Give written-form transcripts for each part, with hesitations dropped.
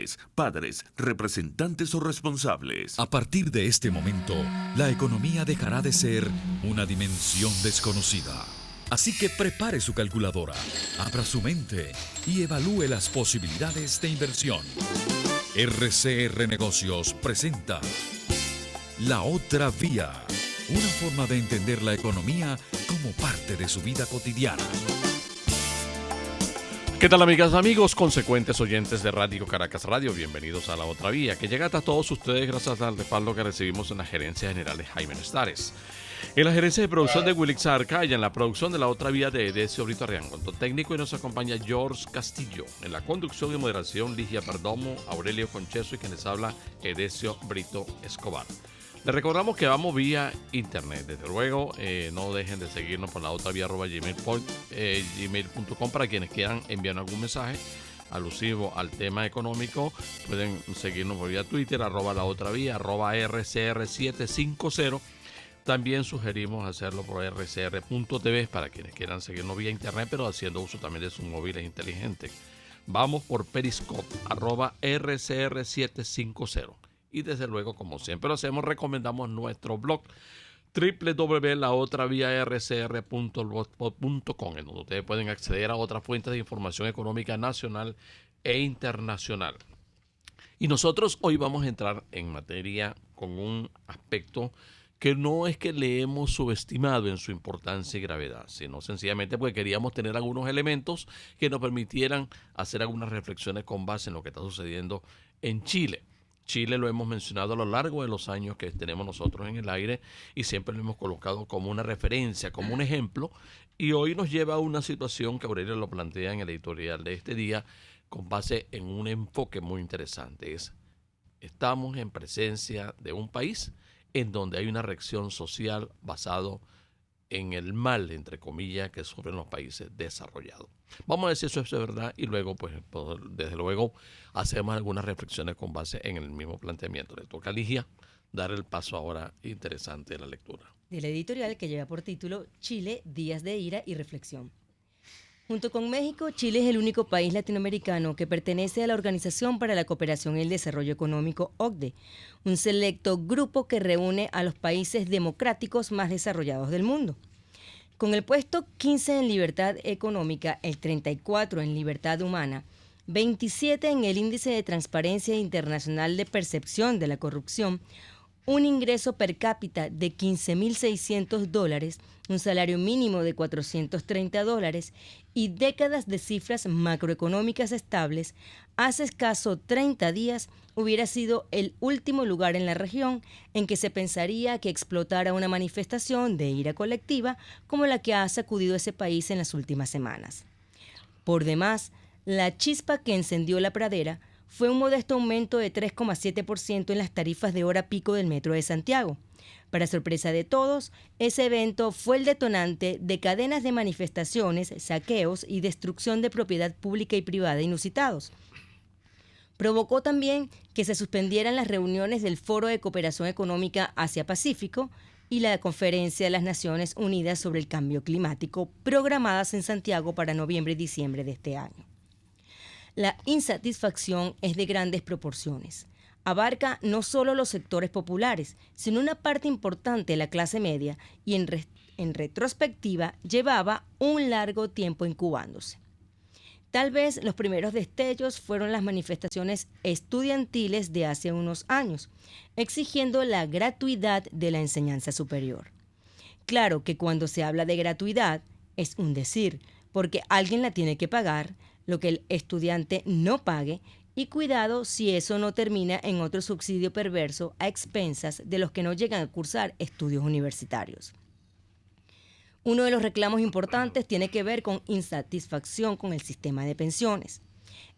madres, padres, representantes o responsables. A partir de este momento, la economía dejará de ser una dimensión desconocida. Así que prepare su calculadora, abra su mente y evalúe las posibilidades de inversión. RCR Negocios presenta La Otra Vía, una forma de entender la economía como parte de su vida cotidiana. ¿Qué tal, amigas y amigos, consecuentes oyentes de Radio Caracas Radio? Bienvenidos a La Otra Vía, que llega hasta todos ustedes gracias al respaldo que recibimos en la Gerencia General de Jaime Nestares, en la Gerencia de Producción de Wilix Arcaya, en la producción de La Otra Vía de Edesio Brito Arrián, control técnico, y nos acompaña George Castillo, en la conducción y moderación Ligia Perdomo, Aurelio Concheso y quien les habla Edesio Brito Escobar. Les recordamos que vamos vía internet. Desde luego, no dejen de seguirnos por laotravia@gmail.com para quienes quieran enviar algún mensaje alusivo al tema económico. Pueden seguirnos por vía Twitter, @laotravia, @rcr750. También sugerimos hacerlo por rcr.tv para quienes quieran seguirnos vía internet, pero haciendo uso también de sus móviles inteligentes. Vamos por Periscope, @rcr750. Y desde luego, como siempre lo hacemos, recomendamos nuestro blog www.laotraviarcr.blogspot.com, en donde ustedes pueden acceder a otras fuentes de información económica nacional e internacional. Y nosotros hoy vamos a entrar en materia con un aspecto que no es que le hemos subestimado en su importancia y gravedad, sino sencillamente porque queríamos tener algunos elementos que nos permitieran hacer algunas reflexiones con base en lo que está sucediendo en Chile. Chile lo hemos mencionado a lo largo de los años que tenemos nosotros en el aire y siempre lo hemos colocado como una referencia, como un ejemplo, y hoy nos lleva a una situación que Aurelio lo plantea en el editorial de este día con base en un enfoque muy interesante. Estamos en presencia de un país en donde hay una reacción social basado en el mal, entre comillas, que sufren los países desarrollados. Vamos a ver si eso es verdad y luego, pues, desde luego, hacemos algunas reflexiones con base en el mismo planteamiento. Le toca a Ligia dar el paso ahora interesante de la lectura. Del editorial que lleva por título Chile, días de ira y reflexión. Junto con México, Chile es el único país latinoamericano que pertenece a la Organización para la Cooperación y el Desarrollo Económico, OCDE, un selecto grupo que reúne a los países democráticos más desarrollados del mundo. Con el puesto 15 en libertad económica, el 34 en libertad humana, 27 en el índice de transparencia internacional de percepción de la corrupción, un ingreso per cápita de $15,600, un salario mínimo de $430 y décadas de cifras macroeconómicas estables, hace escaso 30 días hubiera sido el último lugar en la región en que se pensaría que explotara una manifestación de ira colectiva como la que ha sacudido ese país en las últimas semanas. Por demás, la chispa que encendió la pradera fue un modesto aumento de 3,7% en las tarifas de hora pico del Metro de Santiago. Para sorpresa de todos, ese evento fue el detonante de cadenas de manifestaciones, saqueos y destrucción de propiedad pública y privada inusitados. Provocó también que se suspendieran las reuniones del Foro de Cooperación Económica Asia-Pacífico y la Conferencia de las Naciones Unidas sobre el Cambio Climático, programadas en Santiago para noviembre y diciembre de este año. La insatisfacción es de grandes proporciones. Abarca no solo los sectores populares, sino una parte importante de la clase media y en retrospectiva llevaba un largo tiempo incubándose. Tal vez los primeros destellos fueron las manifestaciones estudiantiles de hace unos años, exigiendo la gratuidad de la enseñanza superior. Claro que cuando se habla de gratuidad es un decir, porque alguien la tiene que pagar, lo que el estudiante no pague, y cuidado si eso no termina en otro subsidio perverso a expensas de los que no llegan a cursar estudios universitarios. Uno de los reclamos importantes tiene que ver con insatisfacción con el sistema de pensiones.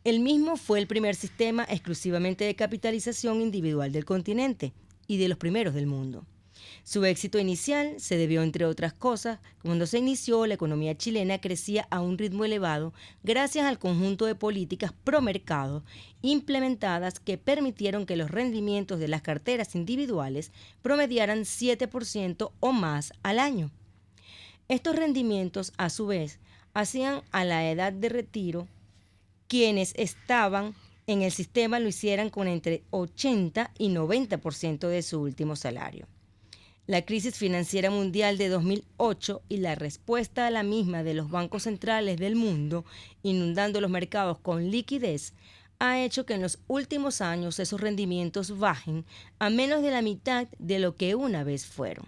El mismo fue el primer sistema exclusivamente de capitalización individual del continente y de los primeros del mundo. Su éxito inicial se debió, entre otras cosas, cuando se inició, la economía chilena crecía a un ritmo elevado gracias al conjunto de políticas pro-mercado implementadas que permitieron que los rendimientos de las carteras individuales promediaran 7% o más al año. Estos rendimientos, a su vez, hacían a la edad de retiro quienes estaban en el sistema lo hicieran con entre 80 y 90% de su último salario. La crisis financiera mundial de 2008 y la respuesta a la misma de los bancos centrales del mundo, inundando los mercados con liquidez, ha hecho que en los últimos años esos rendimientos bajen a menos de la mitad de lo que una vez fueron.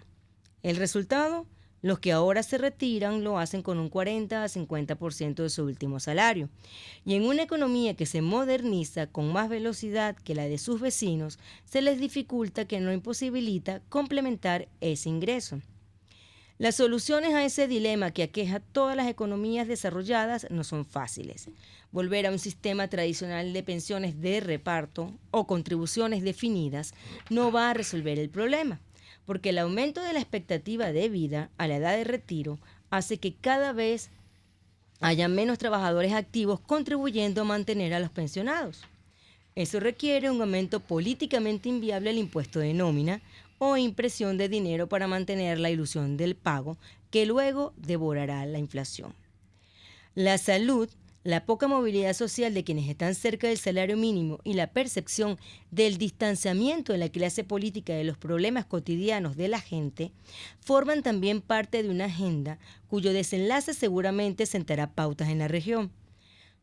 El resultado, los que ahora se retiran lo hacen con un 40 a 50% de su último salario. Y en una economía que se moderniza con más velocidad que la de sus vecinos, se les dificulta, que no imposibilita, complementar ese ingreso. Las soluciones a ese dilema que aqueja a todas las economías desarrolladas no son fáciles. Volver a un sistema tradicional de pensiones de reparto o contribuciones definidas no va a resolver el problema, porque el aumento de la expectativa de vida a la edad de retiro hace que cada vez haya menos trabajadores activos contribuyendo a mantener a los pensionados. Eso requiere un aumento políticamente inviable al impuesto de nómina o impresión de dinero para mantener la ilusión del pago, que luego devorará la inflación. La salud, la poca movilidad social de quienes están cerca del salario mínimo y la percepción del distanciamiento de la clase política de los problemas cotidianos de la gente forman también parte de una agenda cuyo desenlace seguramente sentará pautas en la región.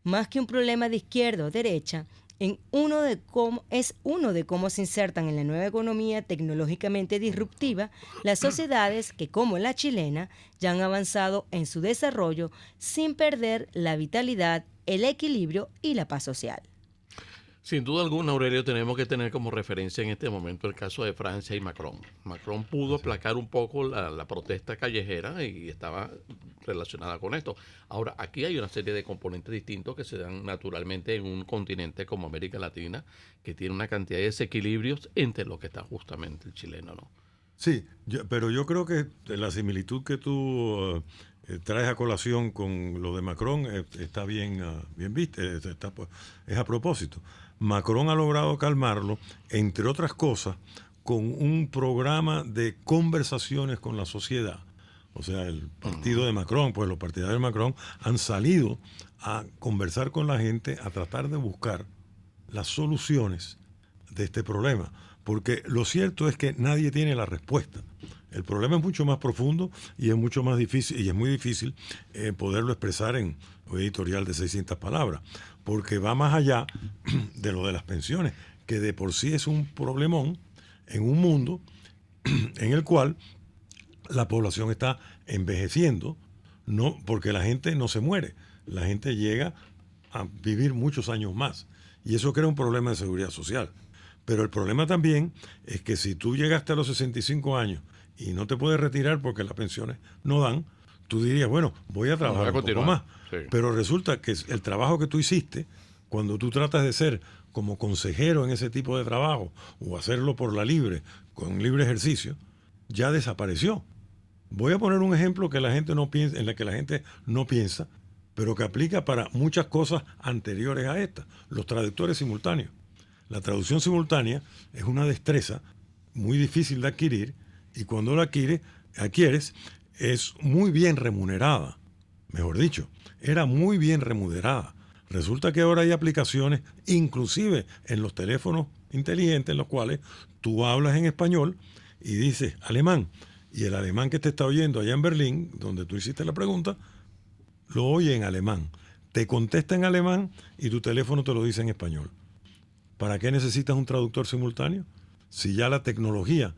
Más que un problema de izquierda o derecha, es uno de cómo se insertan en la nueva economía tecnológicamente disruptiva las sociedades que, como la chilena, ya han avanzado en su desarrollo sin perder la vitalidad, el equilibrio y la paz social. Sin duda alguna, Aurelio, tenemos que tener como referencia en este momento el caso de Francia y Macron. Macron pudo aplacar un poco la protesta callejera y estaba relacionada con esto. Ahora, aquí hay una serie de componentes distintos que se dan naturalmente en un continente como América Latina, que tiene una cantidad de desequilibrios entre lo que está justamente el chileno, ¿no? Sí, pero yo creo que la similitud que tú traes a colación con lo de Macron está bien vista, es a propósito. Macron ha logrado calmarlo, entre otras cosas, con un programa de conversaciones con la sociedad. O sea, el partido de Macron, pues los partidarios de Macron han salido a conversar con la gente, a tratar de buscar las soluciones de este problema. Porque lo cierto es que nadie tiene la respuesta. El problema es mucho más profundo y es mucho más difícil, y es muy difícil poderlo expresar en un editorial de 600 palabras, porque va más allá de lo de las pensiones, que de por sí es un problemón en un mundo en el cual la población está envejeciendo, no porque la gente no se muere, la gente llega a vivir muchos años más, y eso crea un problema de seguridad social. Pero el problema también es que si tú llegaste a los 65 años y no te puedes retirar porque las pensiones no dan, tú dirías, bueno, voy a trabajar un poco más. Sí. Pero resulta que el trabajo que tú hiciste, cuando tú tratas de ser como consejero en ese tipo de trabajo o hacerlo por la libre, con libre ejercicio, ya desapareció. Voy a poner un ejemplo que la gente no piensa, en el que la gente no piensa, pero que aplica para muchas cosas anteriores a esta, los traductores simultáneos. La traducción simultánea es una destreza muy difícil de adquirir y cuando la adquieres es muy bien remunerada. Mejor dicho, era muy bien remunerada. Resulta que ahora hay aplicaciones, inclusive en los teléfonos inteligentes, en los cuales tú hablas en español y dices alemán. Y el alemán que te está oyendo allá en Berlín, donde tú hiciste la pregunta, lo oye en alemán. Te contesta en alemán y tu teléfono te lo dice en español. ¿Para qué necesitas un traductor simultáneo? Si ya la tecnología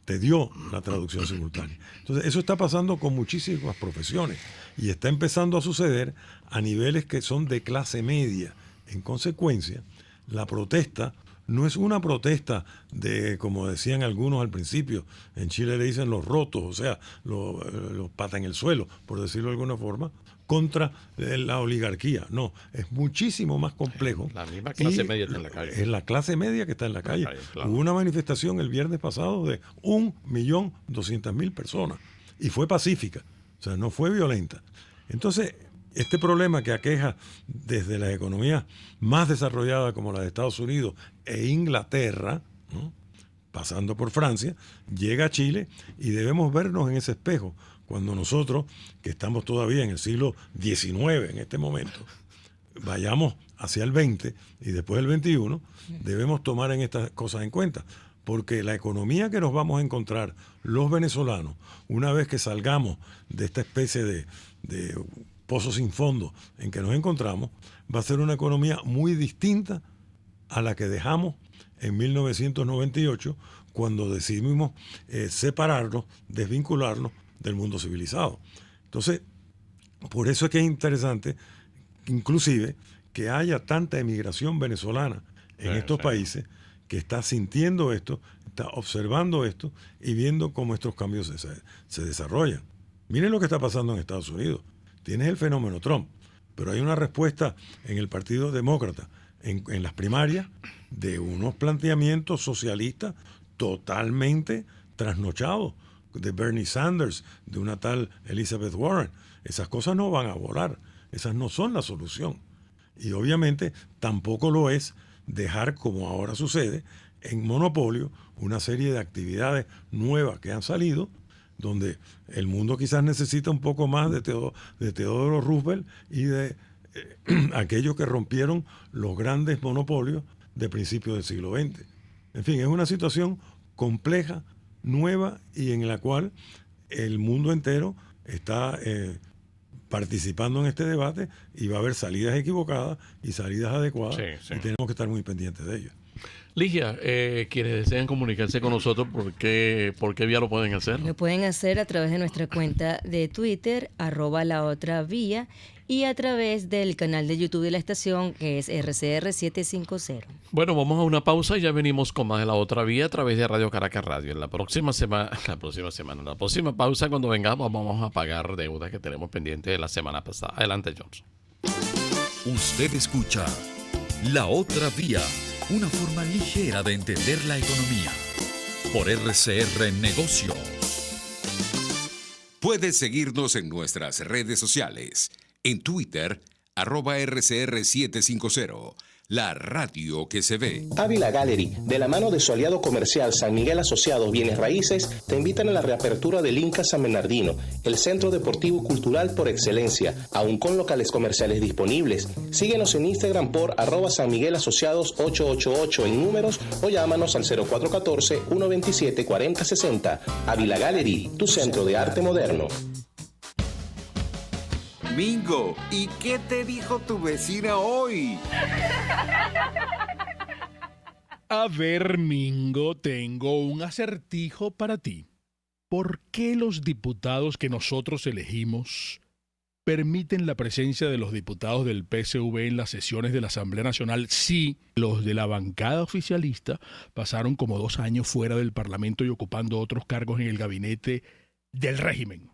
te dio la traducción simultánea. Entonces, eso está pasando con muchísimas profesiones y está empezando a suceder a niveles que son de clase media. En consecuencia, la protesta no es una protesta de, como decían algunos al principio, en Chile le dicen los rotos, o sea, los patas en el suelo, por decirlo de alguna forma, contra la oligarquía. No, es muchísimo más complejo. La misma clase media está en la calle. Es la clase media que está en la calle. Claro. Hubo una manifestación el viernes pasado de 1.200.000 personas y fue pacífica, o sea, no fue violenta. Entonces, este problema que aqueja desde las economías más desarrolladas como la de Estados Unidos e Inglaterra, ¿no?, pasando por Francia, llega a Chile y debemos vernos en ese espejo cuando nosotros, que estamos todavía en el siglo XIX en este momento, vayamos hacia el 20 y después el 21, debemos tomar en estas cosas en cuenta. Porque la economía que nos vamos a encontrar los venezolanos, una vez que salgamos de esta especie de pozo sin fondo en que nos encontramos, va a ser una economía muy distinta a la que dejamos en 1998, cuando decidimos separarnos, desvincularnos del mundo civilizado. Entonces, por eso es que es interesante, inclusive, que haya tanta emigración venezolana en estos países, que está sintiendo esto, está observando esto y viendo cómo estos cambios se desarrollan. Miren lo que está pasando en Estados Unidos. Tienes el fenómeno Trump, pero hay una respuesta en el Partido Demócrata, en las primarias, de unos planteamientos socialistas totalmente trasnochados, de Bernie Sanders, de una tal Elizabeth Warren. Esas cosas no van a volar, esas no son la solución. Y obviamente tampoco lo es dejar, como ahora sucede, en monopolio una serie de actividades nuevas que han salido, donde el mundo quizás necesita un poco más de Theodore Roosevelt y de aquellos que rompieron los grandes monopolios de principios del siglo XX. En fin, es una situación compleja, nueva, y en la cual el mundo entero está participando en este debate, y va a haber salidas equivocadas y salidas adecuadas, y tenemos que estar muy pendientes de ellas. Ligia, quienes deseen comunicarse con nosotros, ¿por qué vía lo pueden hacer? Lo pueden hacer a través de nuestra cuenta de Twitter, @laotravía, y a través del canal de YouTube de la estación, que es RCR 750. Bueno, vamos a una pausa y ya venimos con más de La Otra Vía a través de Radio Caracas Radio. En la próxima pausa, cuando vengamos, vamos a pagar deudas que tenemos pendientes de la semana pasada. Adelante, Johnson. Usted escucha La Otra Vía, una forma ligera de entender la economía. Por RCR Negocios. Puedes seguirnos en nuestras redes sociales. En Twitter, @RCR750, la radio que se ve. Ávila Gallery, de la mano de su aliado comercial San Miguel Asociados Bienes Raíces, te invitan a la reapertura del Inca San Bernardino, el centro deportivo y cultural por excelencia, aún con locales comerciales disponibles. Síguenos en Instagram por @SanMiguelAsociados888 en números, o llámanos al 0414-127-4060. Ávila Gallery, tu centro de arte moderno. Mingo, ¿y qué te dijo tu vecina hoy? A ver, Mingo, tengo un acertijo para ti. ¿Por qué los diputados que nosotros elegimos permiten la presencia de los diputados del PSV en las sesiones de la Asamblea Nacional si los de la bancada oficialista pasaron como 2 años fuera del Parlamento y ocupando otros cargos en el gabinete del régimen?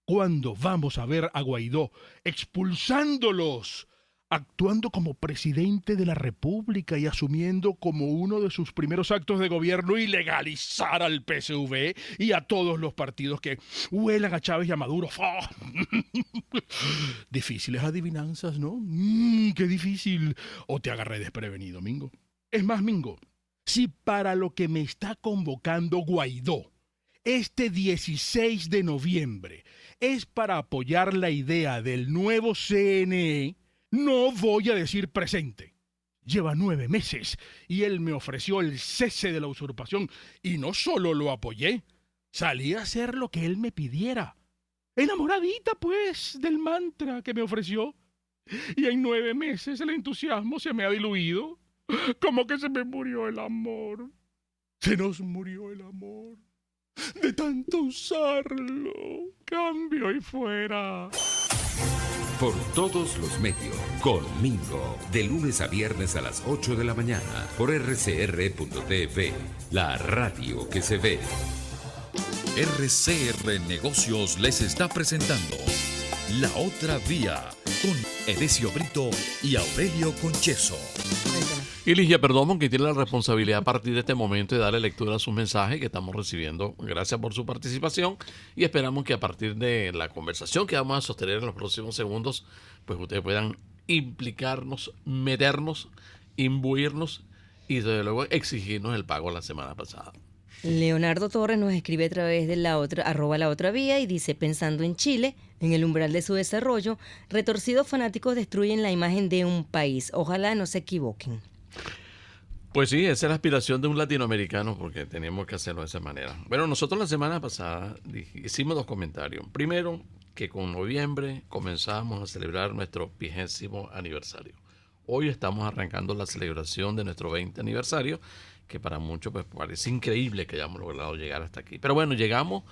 ¿Cuándo vamos a ver a Guaidó expulsándolos, actuando como presidente de la República y asumiendo como uno de sus primeros actos de gobierno ilegalizar al PSV y a todos los partidos que huelan a Chávez y a Maduro? ¡Oh! Difíciles adivinanzas, ¿no? ¡Qué difícil! O te agarré desprevenido, Mingo. Es más, Mingo, si para lo que me está convocando Guaidó este 16 de noviembre es para apoyar la idea del nuevo CNE, no voy a decir presente. Lleva 9 meses y él me ofreció el cese de la usurpación y no solo lo apoyé, salí a hacer lo que él me pidiera. Enamoradita, pues, del mantra que me ofreció. Y en 9 meses el entusiasmo se me ha diluido. Como que se me murió el amor. Se nos murió el amor. De tanto usarlo, cambio y fuera. Por todos los medios, con Mingo, de lunes a viernes a las 8 de la mañana, por rcr.tv, la radio que se ve. RCR Negocios les está presentando La Otra Vía con Edesio Brito y Aurelio Concheso. Y Ligia Perdomo, que tiene la responsabilidad a partir de este momento de darle lectura a sus mensajes que estamos recibiendo. Gracias por su participación y esperamos que a partir de la conversación que vamos a sostener en los próximos segundos, pues ustedes puedan implicarnos, meternos, imbuirnos y desde luego exigirnos el pago la semana pasada. Leonardo Torres nos escribe a través de @la otra vía y dice, pensando en Chile, en el umbral de su desarrollo, retorcidos fanáticos destruyen la imagen de un país. Ojalá no se equivoquen. Pues sí, esa es la aspiración de un latinoamericano, porque teníamos que hacerlo de esa manera. Bueno, nosotros la semana pasada hicimos 2 comentarios. Primero, que con noviembre comenzamos a celebrar nuestro 20º aniversario. Hoy estamos arrancando la celebración de nuestro 20 aniversario, que para muchos pues parece increíble que hayamos logrado llegar hasta aquí. Pero bueno, llegamos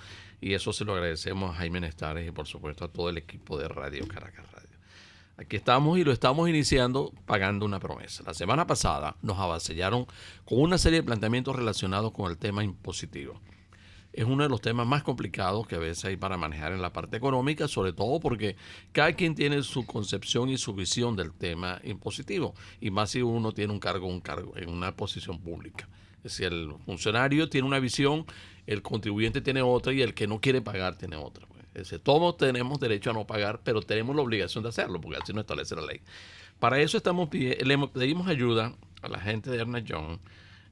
y eso se lo agradecemos a Jaime Nestares y por supuesto a todo el equipo de Radio Caracas Radio. Aquí estamos y lo estamos iniciando pagando una promesa. La semana pasada nos avasallaron con una serie de planteamientos relacionados con el tema impositivo. Es uno de los temas más complicados que a veces hay para manejar en la parte económica, sobre todo porque cada quien tiene su concepción y su visión del tema impositivo, y más si uno tiene un cargo en una posición pública. Es decir, el funcionario tiene una visión, el contribuyente tiene otra y el que no quiere pagar tiene otra. Es decir, todos tenemos derecho a no pagar, pero tenemos la obligación de hacerlo, porque así nos establece la ley. Para eso le pedimos ayuda a la gente de Ernst & Young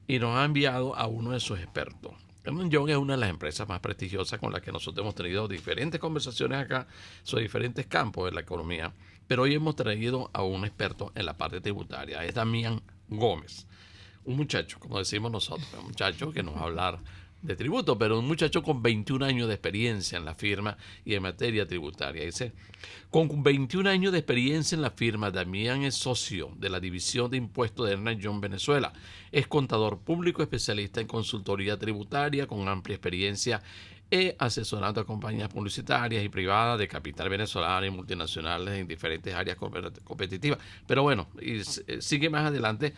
y nos ha enviado a uno de sus expertos. Ernst & Young es una de las empresas más prestigiosas con las que nosotros hemos tenido diferentes conversaciones acá sobre diferentes campos de la economía, pero hoy hemos traído a un experto en la parte tributaria, es Damián Gómez, un muchacho, como decimos nosotros, un muchacho que nos va a hablar de tributo, pero un muchacho con 21 años de experiencia en la firma y en materia tributaria. Dice, con 21 años de experiencia en la firma, Damián es socio de la División de Impuestos de Ernst & Young Venezuela. Es contador público, especialista en consultoría tributaria, con amplia experiencia asesorando a compañías publicitarias y privadas de capital venezolano y multinacionales en diferentes áreas competitivas. Pero bueno, sigue más adelante,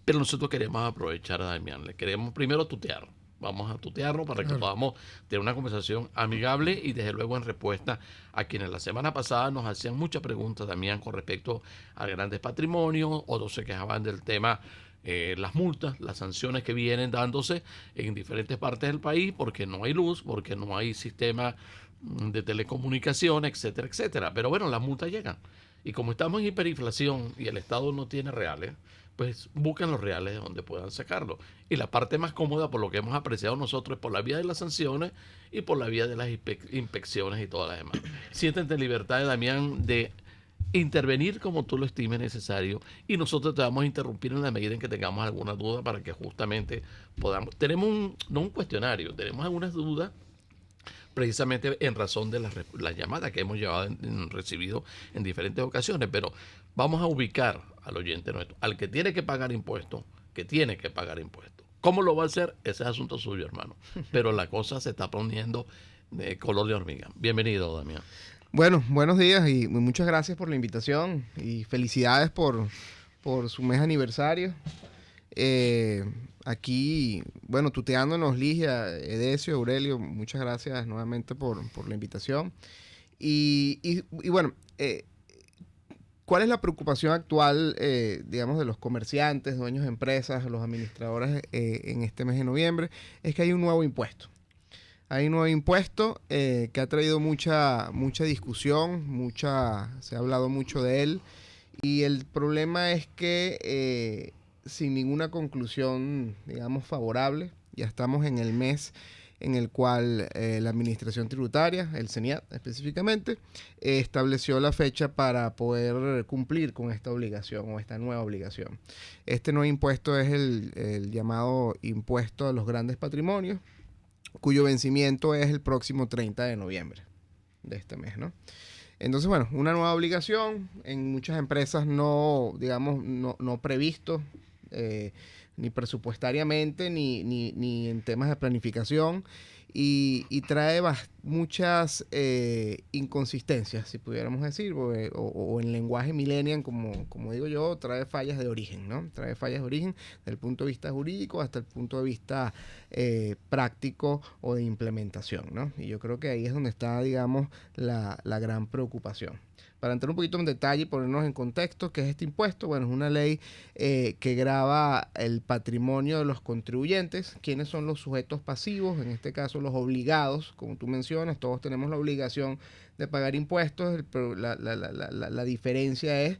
pero nosotros queremos aprovechar a Damián. Le queremos primero tutear. Vamos a tutearlo para que podamos tener una conversación amigable y desde luego en respuesta a quienes la semana pasada nos hacían muchas preguntas también con respecto a grandes patrimonios, otros se quejaban del tema, las multas, las sanciones que vienen dándose en diferentes partes del país porque no hay luz, porque no hay sistema de telecomunicación, etcétera, etcétera. Pero bueno, las multas llegan. Y como estamos en hiperinflación y el Estado no tiene reales, pues buscan los reales de donde puedan sacarlo. Y la parte más cómoda, por lo que hemos apreciado nosotros, es por la vía de las sanciones y por la vía de las inspecciones y todas las demás. Siéntete libertad, Damián, de intervenir como tú lo estimes necesario y nosotros te vamos a interrumpir en la medida en que tengamos alguna duda para que justamente podamos... Tenemos no un cuestionario, tenemos algunas dudas precisamente en razón de las llamadas que hemos recibido en diferentes ocasiones, pero vamos a ubicar al oyente nuestro, al que tiene que pagar impuestos, ¿Cómo lo va a hacer? Ese es asunto suyo, hermano. Pero la cosa se está poniendo de color de hormiga. Bienvenido, Damián. Bueno, buenos días y muchas gracias por la invitación y felicidades por su mes aniversario. Aquí, bueno, tuteándonos, Ligia, Edesio, Aurelio, muchas gracias nuevamente por la invitación. Y bueno, ¿cuál es la preocupación actual, digamos, de los comerciantes, dueños de empresas, los administradores en este mes de noviembre? Es que hay un nuevo impuesto. Hay un nuevo impuesto que ha traído mucha discusión, se ha hablado mucho de él. Y el problema es que sin ninguna conclusión, digamos, favorable, ya estamos en el mes en el cual la Administración Tributaria, el CENIAT específicamente, estableció la fecha para poder cumplir con esta obligación o esta nueva obligación. Este nuevo impuesto es el llamado impuesto a los grandes patrimonios, cuyo vencimiento es el próximo 30 de noviembre de este mes, ¿no? Entonces, bueno, una nueva obligación en muchas empresas no previsto, ni presupuestariamente, ni en temas de planificación, y trae muchas inconsistencias, si pudiéramos decir, o en lenguaje millennial, como digo yo, trae fallas de origen, ¿no? Trae fallas de origen desde el punto de vista jurídico hasta el punto de vista práctico o de implementación, ¿no? Y yo creo que ahí es donde está, digamos, la gran preocupación. Para entrar un poquito en detalle y ponernos en contexto, ¿qué es este impuesto? Bueno, es una ley que grava el patrimonio de los contribuyentes. ¿Quiénes son los sujetos pasivos? En este caso, caso los obligados, como tú mencionas, todos tenemos la obligación de pagar impuestos, pero la diferencia es,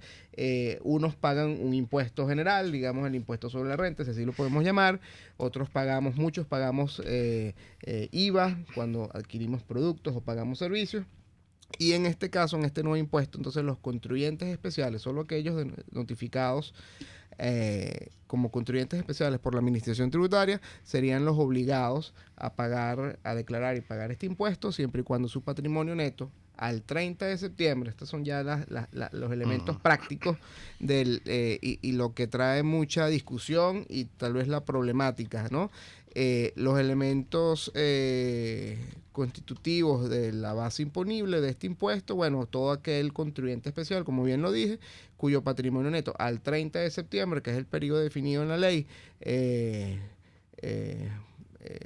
unos pagan un impuesto general, digamos el impuesto sobre la renta, si así lo podemos llamar, muchos pagamos IVA cuando adquirimos productos o pagamos servicios. Y en este caso, en este nuevo impuesto, entonces los contribuyentes especiales, solo aquellos notificados como contribuyentes especiales por la administración tributaria, serían los obligados a pagar, a declarar y pagar este impuesto, siempre y cuando su patrimonio neto al 30 de septiembre, estos son ya los elementos prácticos y lo que trae mucha discusión y tal vez la problemática, ¿no? Los elementos constitutivos de la base imponible de este impuesto, bueno, todo aquel contribuyente especial, como bien lo dije, cuyo patrimonio neto al 30 de septiembre, que es el periodo definido en la ley,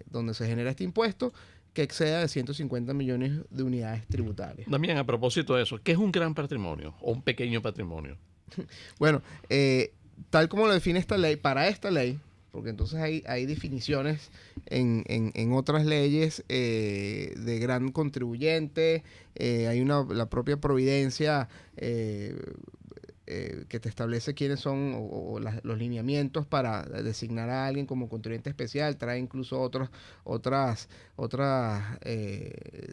donde se genera este impuesto, que exceda de 150 millones de unidades tributarias. También, a propósito de eso, ¿qué es un gran patrimonio o un pequeño patrimonio? Bueno, tal como lo define esta ley, para esta ley, porque entonces hay definiciones en otras leyes de gran contribuyente, hay la propia providencia que te establece quiénes son los lineamientos para designar a alguien como contribuyente especial, trae incluso otras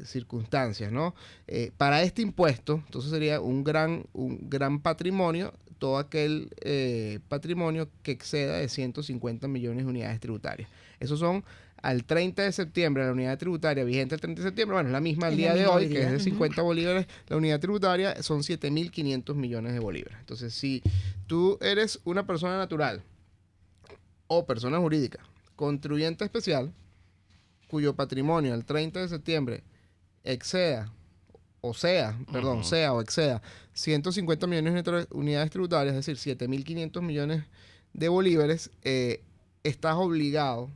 circunstancias, ¿no? Para este impuesto, entonces sería un gran patrimonio, todo aquel patrimonio que exceda de 150 millones de unidades tributarias. Esos son al 30 de septiembre, la unidad tributaria vigente el 30 de septiembre, bueno, es la misma al día de hoy, que es de 50 bolívares, la unidad tributaria son 7.500 millones de bolívares. Entonces, si tú eres una persona natural o persona jurídica, contribuyente especial, cuyo patrimonio al 30 de septiembre exceda o exceda 150 millones de unidades tributarias, es decir, 7.500 millones de bolívares, estás obligado,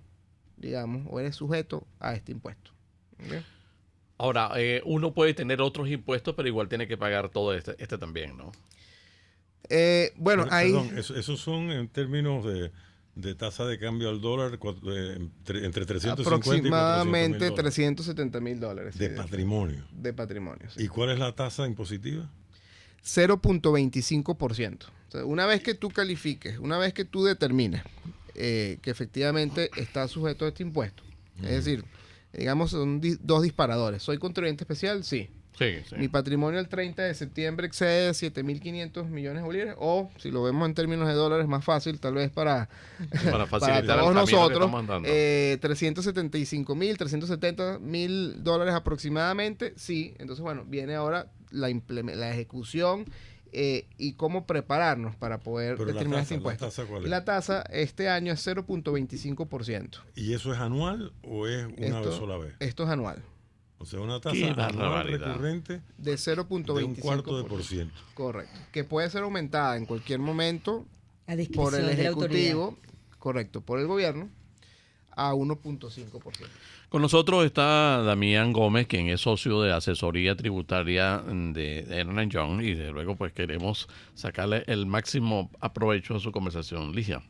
digamos, o eres sujeto a este impuesto. ¿Okay? Ahora, uno puede tener otros impuestos, pero igual tiene que pagar todo este también, ¿no? Bueno, ahí... Perdón, esos son en términos de tasa de cambio al dólar entre 350 aproximadamente y 370 mil dólares. De patrimonio. De patrimonio, sí. ¿Y cuál es la tasa impositiva? 0.25%. O sea, una vez que tú califiques, una vez que tú determines que efectivamente está sujeto a este impuesto, es decir, digamos, son dos disparadores. ¿Soy contribuyente especial? Sí. Sí. Mi patrimonio el 30 de septiembre excede 7.500 millones de bolívares, o si lo vemos en términos de dólares, más fácil, tal vez para facilitar todos nosotros, 370 mil dólares aproximadamente. Sí, entonces, bueno, viene ahora la ejecución y cómo prepararnos para poder determinar este impuesto. ¿La tasa cuál es? La tasa este año es 0.25%. ¿Y eso es anual o es una sola vez? Esto es anual. O sea, una tasa anual recurrente de 0.25%. De un cuarto de por ciento. Correcto. Que puede ser aumentada en cualquier momento a por el Ejecutivo, correcto, por el gobierno, a 1.5%. Con nosotros está Damián Gómez, quien es socio de asesoría tributaria de Ernst & Young, y de luego pues queremos sacarle el máximo aprovecho a su conversación. Ligia.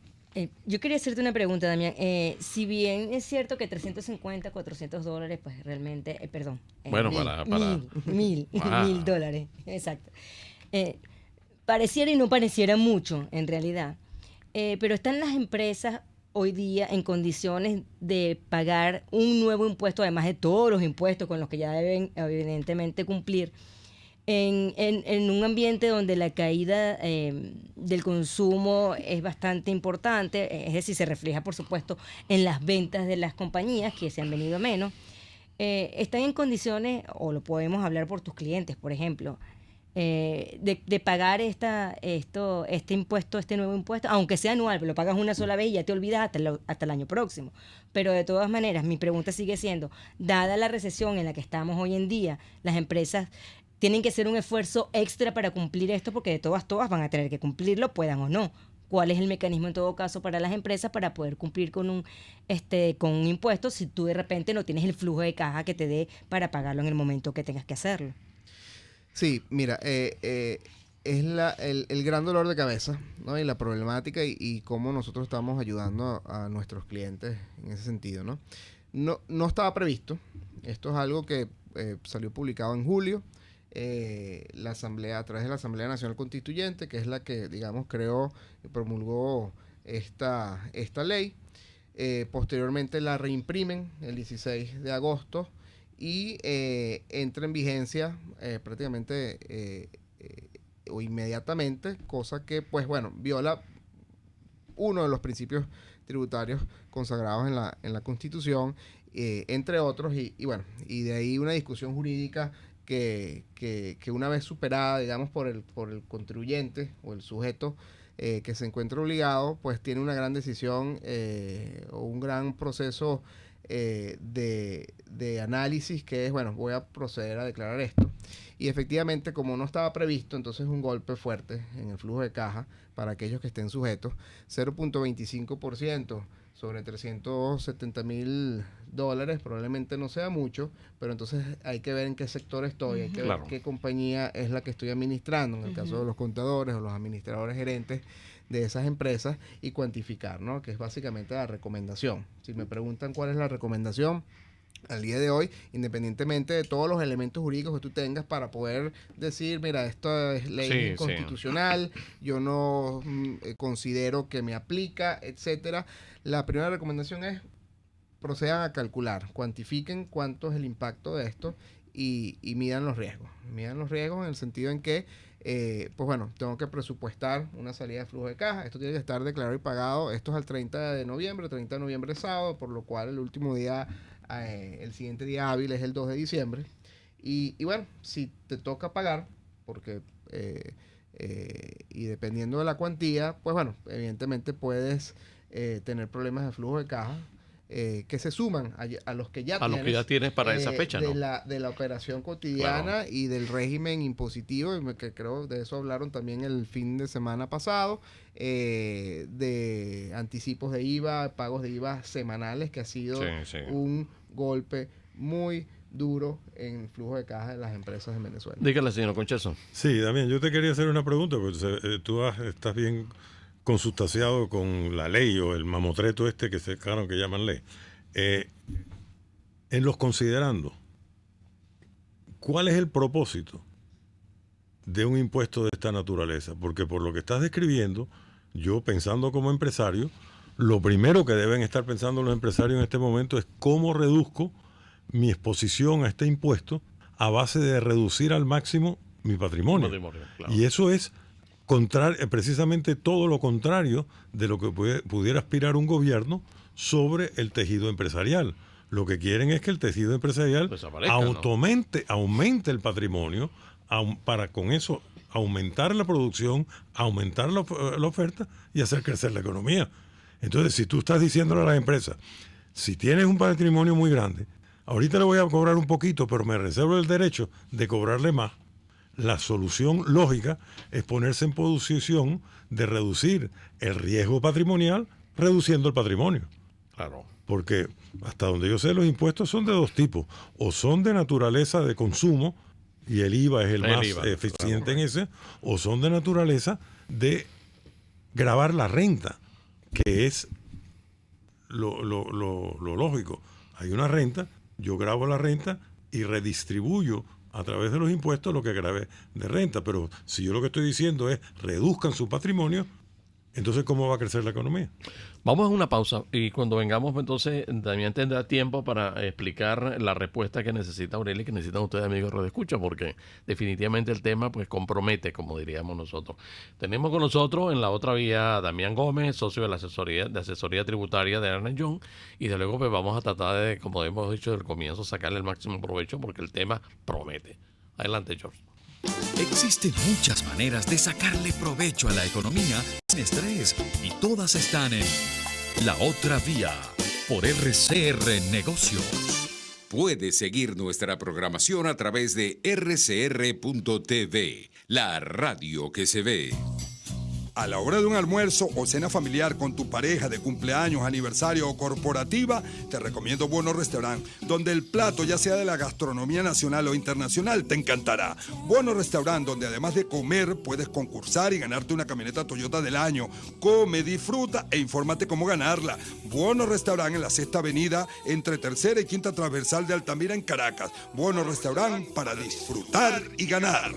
Yo quería hacerte una pregunta, Damián. Si bien es cierto que 350, 400 dólares, pues realmente, perdón. Bueno, mil dólares, exacto. Pareciera y no pareciera mucho, en realidad. Pero están las empresas hoy día en condiciones de pagar un nuevo impuesto, además de todos los impuestos con los que ya deben evidentemente cumplir, en un ambiente donde la caída del consumo es bastante importante, es decir, se refleja, por supuesto, en las ventas de las compañías, que se han venido a menos. Están en condiciones, o lo podemos hablar por tus clientes, por ejemplo, de pagar este impuesto, este nuevo impuesto, aunque sea anual, pero lo pagas una sola vez y ya te olvidas hasta el año próximo. Pero de todas maneras, mi pregunta sigue siendo, dada la recesión en la que estamos hoy en día, las empresas tienen que hacer un esfuerzo extra para cumplir esto, porque de todas van a tener que cumplirlo, puedan o no. ¿Cuál es el mecanismo en todo caso para las empresas para poder cumplir con un impuesto si tú de repente no tienes el flujo de caja que te dé para pagarlo en el momento que tengas que hacerlo? Sí, mira, es el gran dolor de cabeza, ¿no? Y la problemática y cómo nosotros estamos ayudando a nuestros clientes en ese sentido, ¿no? no estaba previsto. Esto es algo que salió publicado en julio. La Asamblea, a través de la Asamblea Nacional Constituyente, que es la que, digamos, creó y promulgó esta ley. Posteriormente la reimprimen el 16 de agosto y entra en vigencia prácticamente o inmediatamente, cosa que, pues bueno, viola uno de los principios tributarios consagrados en la Constitución, entre otros, y bueno, y de ahí una discusión jurídica que una vez superada, digamos, por el contribuyente o el sujeto que se encuentra obligado, pues tiene una gran decisión o un gran proceso de análisis, que es, bueno, voy a proceder a declarar esto. Y efectivamente, como no estaba previsto, entonces un golpe fuerte en el flujo de caja para aquellos que estén sujetos. 0.25% sobre $370,000 probablemente no sea mucho, pero entonces hay que ver en qué sector estoy, hay que ver qué compañía es la que estoy administrando, en el caso de los contadores o los administradores gerentes de esas empresas, y cuantificar, ¿no? Que es básicamente la recomendación. Si me preguntan cuál es la recomendación al día de hoy, independientemente de todos los elementos jurídicos que tú tengas para poder decir, mira, esto es ley inconstitucional, yo no considero que me aplica, etcétera. La primera recomendación es: procedan a calcular, cuantifiquen cuánto es el impacto de esto y midan los riesgos. Midan los riesgos en el sentido en que, pues bueno, tengo que presupuestar una salida de flujo de caja. Esto tiene que estar declarado y pagado. Esto es al 30 de noviembre es sábado, por lo cual el último día, el siguiente día hábil es el 2 de diciembre. Y bueno, si te toca pagar, porque y dependiendo de la cuantía, pues bueno, evidentemente puedes tener problemas de flujo de caja que se suman a los que ya tienes para esa fecha, de la operación cotidiana y del régimen impositivo, que creo de eso hablaron también el fin de semana pasado, de anticipos de IVA, pagos de IVA semanales, que ha sido un golpe muy duro en el flujo de caja de las empresas en Venezuela. Dígale, señor Concheso. Sí, Damián, yo te quería hacer una pregunta, porque tú estás bien consustanciado con la ley o el mamotreto este que llaman ley. En los considerando, ¿cuál es el propósito de un impuesto de esta naturaleza? Porque por lo que estás describiendo, yo pensando como empresario, lo primero que deben estar pensando los empresarios en este momento es cómo reduzco mi exposición a este impuesto a base de reducir al máximo mi patrimonio. Claro. Y eso es precisamente todo lo contrario de lo que pudiera aspirar un gobierno sobre el tejido empresarial. Lo que quieren es que el tejido empresarial aumente el patrimonio para con eso aumentar la producción, aumentar la oferta y hacer crecer la economía. Entonces, si tú estás diciéndole a las empresas, si tienes un patrimonio muy grande, ahorita le voy a cobrar un poquito, pero me reservo el derecho de cobrarle más, la solución lógica es ponerse en posición de reducir el riesgo patrimonial reduciendo el patrimonio. Claro. Porque hasta donde yo sé, los impuestos son de dos tipos. O son de naturaleza de consumo, y el IVA es el más eficiente en ese, o son de naturaleza de gravar la renta, que es lo lógico. Hay una renta, yo grabo la renta y redistribuyo a través de los impuestos lo que grave de renta. Pero si yo lo que estoy diciendo es reduzcan su patrimonio, entonces ¿cómo va a crecer la economía? Vamos a una pausa y cuando vengamos, entonces también tendrá tiempo para explicar la respuesta que necesita Aurelia y que necesitan ustedes, amigos de Escucha, porque definitivamente el tema pues compromete, como diríamos nosotros. Tenemos con nosotros en la otra vía a Damián Gómez, socio de la asesoría tributaria de Ernst & Young, y de luego pues vamos a tratar de, como hemos dicho desde el comienzo, sacarle el máximo provecho porque el tema promete. Adelante, George. Existen muchas maneras de sacarle provecho a la economía sin estrés y todas están en La Otra Vía por RCR Negocios. Puedes seguir nuestra programación a través de rcr.tv, la radio que se ve. A la hora de un almuerzo o cena familiar con tu pareja de cumpleaños, aniversario o corporativa, te recomiendo Buono Restaurant, donde el plato, ya sea de la gastronomía nacional o internacional, te encantará. Buono Restaurant, donde además de comer, puedes concursar y ganarte una camioneta Toyota del año. Come, disfruta e infórmate cómo ganarla. Buono Restaurant en la 6ª Avenida, entre 3ª y 5ª Transversal de Altamira en Caracas. Buono Restaurant para disfrutar y ganar.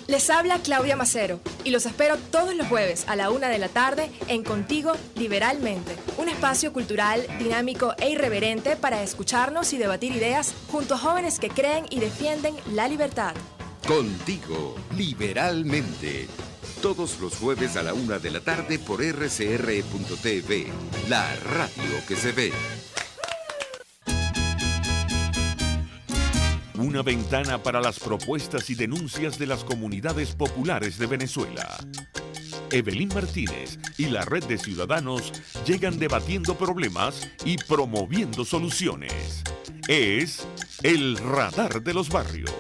Les habla Claudia Macero y los espero todos los jueves a la 1 de la tarde en Contigo Liberalmente, un espacio cultural, dinámico e irreverente para escucharnos y debatir ideas junto a jóvenes que creen y defienden la libertad. Contigo Liberalmente. Todos los jueves a la 1 de la tarde por rcr.tv, la radio que se ve. Una ventana para las propuestas y denuncias de las comunidades populares de Venezuela. Evelyn Martínez y la Red de Ciudadanos llegan debatiendo problemas y promoviendo soluciones. Es el Radar de los Barrios.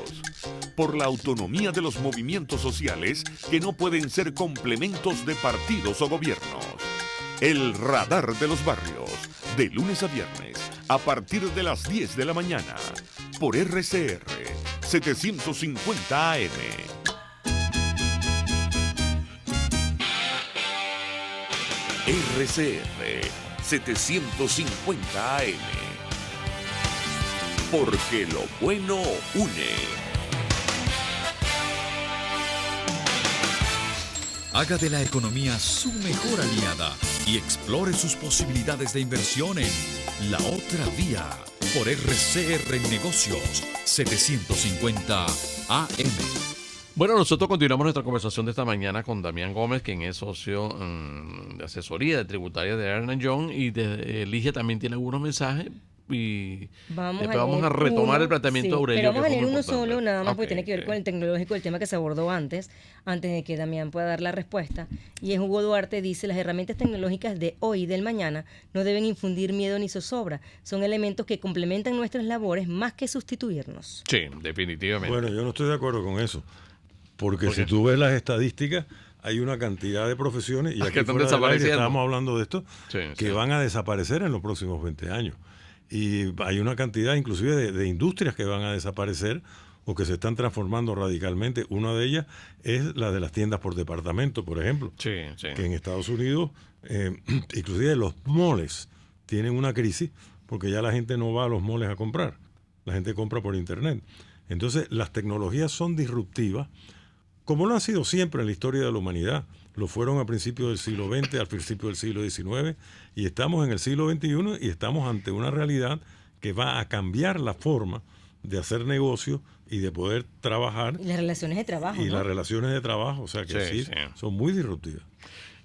Por la autonomía de los movimientos sociales que no pueden ser complementos de partidos o gobiernos. El Radar de los Barrios, de lunes a viernes, a partir de las 10 de la mañana, por RCR 750 AM. RCR 750 AM. Porque lo bueno une. Haga de la economía su mejor aliada y explore sus posibilidades de inversión en La Otra Vía por RCR Negocios 750 AM. Bueno, nosotros continuamos nuestra conversación de esta mañana con Damián Gómez, quien es socio de asesoría de tributaria de Ernst & Young, y Ligia también tiene algunos mensajes. Y después vamos a retomar el planteamiento de Aurelio. Pero vamos a leer uno importante. solo, nada más, porque tiene que ver con el tecnológico, el tema que se abordó antes de que Damián pueda dar la respuesta. Y es Hugo Duarte, dice: las herramientas tecnológicas de hoy y del mañana no deben infundir miedo ni zozobra. Son elementos que complementan nuestras labores más que sustituirnos. Sí, definitivamente. Bueno, yo no estoy de acuerdo con eso. Porque si tú ves las estadísticas, hay una cantidad de profesiones, y aquí están fuera del aire desapareciendo. estábamos hablando de esto, que van a desaparecer en los próximos 20 años. Y hay una cantidad inclusive de industrias que van a desaparecer o que se están transformando radicalmente. Una de ellas es la de las tiendas por departamento, por ejemplo. Que en Estados Unidos, inclusive los moles tienen una crisis porque ya la gente no va a los moles a comprar. La gente compra por internet. Entonces, las tecnologías son disruptivas, como lo han sido siempre en la historia de la humanidad. Lo fueron a principios del siglo XX, al principio del siglo XIX, y estamos en el siglo XXI y estamos ante una realidad que va a cambiar la forma de hacer negocios y de poder trabajar. Y las relaciones de trabajo. Y ¿no? las relaciones de trabajo, o sea que sí, son muy disruptivas.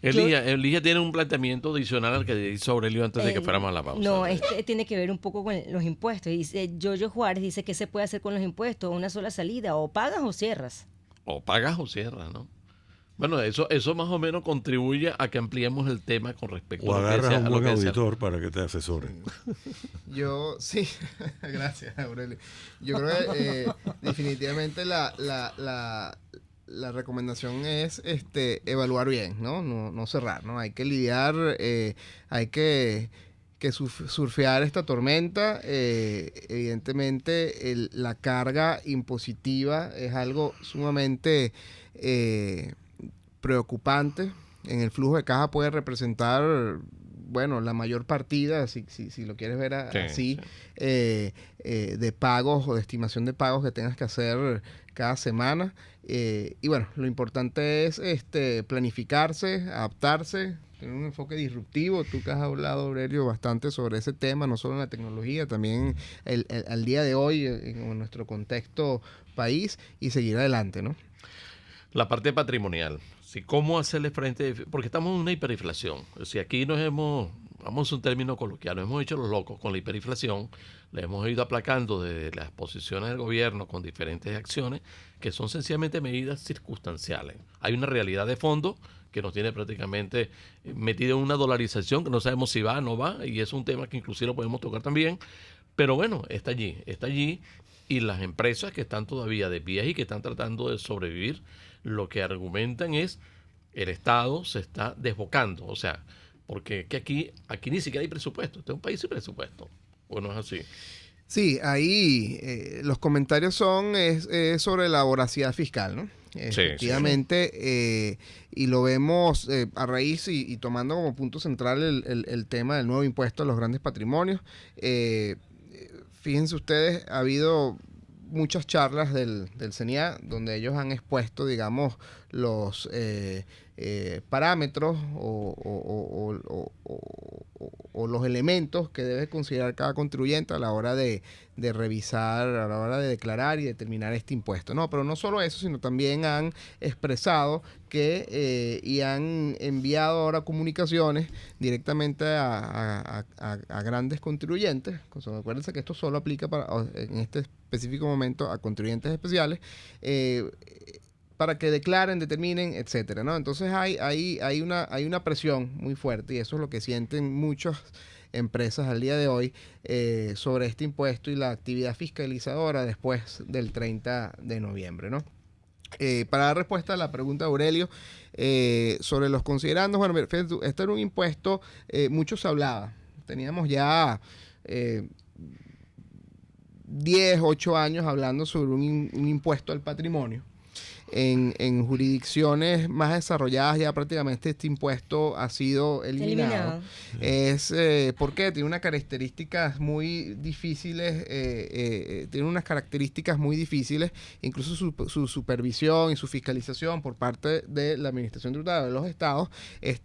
Ligia tiene un planteamiento adicional al que hizo Aurelio antes de que fuéramos a la pausa. No, tiene que ver un poco con los impuestos. Dice Yoyo Juárez, dice: ¿qué se puede hacer con los impuestos? Una sola salida, o pagas o cierras. O pagas o cierras, ¿no? Bueno, eso más o menos contribuye a que ampliemos el tema con respecto a lo que decía. O agarras un buen auditor para que te asesore. Sí, gracias, Aurelio. Yo creo que definitivamente la recomendación es evaluar bien, no cerrar, ¿no? Hay que lidiar, hay que surfear esta tormenta. Evidentemente la carga impositiva es algo sumamente preocupante. En el flujo de caja puede representar, bueno, la mayor partida, si lo quieres ver así, de pagos o de estimación de pagos que tengas que hacer cada semana. Y bueno, lo importante es planificarse, adaptarse, tener un enfoque disruptivo. Tú que has hablado, Aurelio, bastante sobre ese tema, no solo en la tecnología, también al día de hoy en nuestro contexto país, y seguir adelante, ¿no? La parte patrimonial. Sí, ¿cómo hacerle frente? Porque estamos en una hiperinflación. Si aquí vamos a un término coloquial, nos hemos hecho los locos con la hiperinflación, le hemos ido aplacando de las posiciones del gobierno con diferentes acciones que son sencillamente medidas circunstanciales. Hay una realidad de fondo que nos tiene prácticamente metido en una dolarización que no sabemos si va o no va, y es un tema que inclusive lo podemos tocar también, pero bueno, está allí Y las empresas que están todavía de pie y que están tratando de sobrevivir, lo que argumentan es el Estado se está desbocando. O sea, porque que aquí ni siquiera hay presupuesto. Este es un país sin presupuesto. ¿O no es así? Sí, ahí los comentarios son sobre la voracidad fiscal, ¿no? Efectivamente, y lo vemos a raíz y tomando como punto central el tema del nuevo impuesto a los grandes patrimonios. Fíjense ustedes, ha habido muchas charlas del CENIA donde ellos han expuesto, digamos, los parámetros o los elementos que debe considerar cada contribuyente a la hora de revisar, a la hora de declarar y determinar este impuesto. No, pero no solo eso, sino también han expresado que y han enviado ahora comunicaciones directamente a grandes contribuyentes. Acuérdense que esto solo aplica en este específico momento a contribuyentes especiales, para que declaren, determinen, etcétera, ¿no? Entonces hay una presión muy fuerte, y eso es lo que sienten muchas empresas al día de hoy sobre este impuesto y la actividad fiscalizadora después del 30 de noviembre, ¿no? Para dar respuesta a la pregunta de Aurelio sobre los considerandos, bueno, este era un impuesto, mucho se hablaba, teníamos ya 10, 8 años hablando sobre un impuesto al patrimonio. En jurisdicciones más desarrolladas ya prácticamente este impuesto ha sido eliminado. ¿Por qué? Tiene unas características muy difíciles, incluso su supervisión y su fiscalización por parte de la Administración Tributaria de los estados es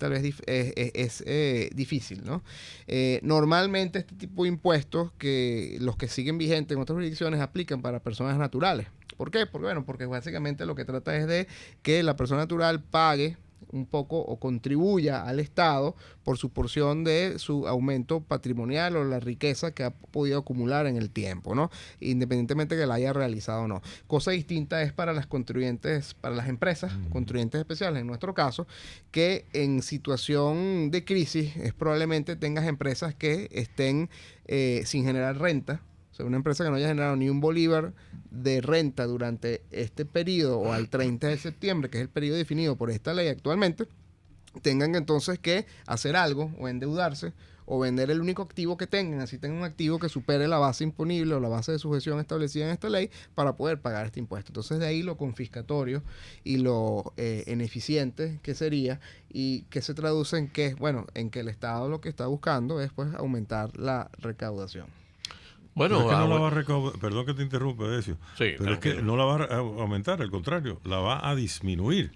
difícil, ¿no? Normalmente este tipo de impuestos, que los que siguen vigentes en otras jurisdicciones, aplican para personas naturales. ¿Por qué? Porque básicamente lo que trata es de que la persona natural pague un poco o contribuya al Estado por su porción de su aumento patrimonial o la riqueza que ha podido acumular en el tiempo, ¿no? Independientemente que la haya realizado o no. Cosa distinta es para las contribuyentes, para las empresas, contribuyentes especiales, en nuestro caso, que en situación de crisis probablemente tengas empresas que estén sin generar renta. O sea, una empresa que no haya generado ni un bolívar de renta durante este periodo o al 30 de septiembre, que es el periodo definido por esta ley actualmente, tengan entonces que hacer algo o endeudarse o vender el único activo que tengan, así tengan un activo que supere la base imponible o la base de sujeción establecida en esta ley para poder pagar este impuesto. Entonces de ahí lo confiscatorio y lo ineficiente que sería, y que se traduce en que, bueno, en que el Estado lo que está buscando es pues aumentar la recaudación. Bueno, pero es que no la va a recaudar, perdón que te interrumpa, Decio, pero es que no la va a aumentar, al contrario, la va a disminuir.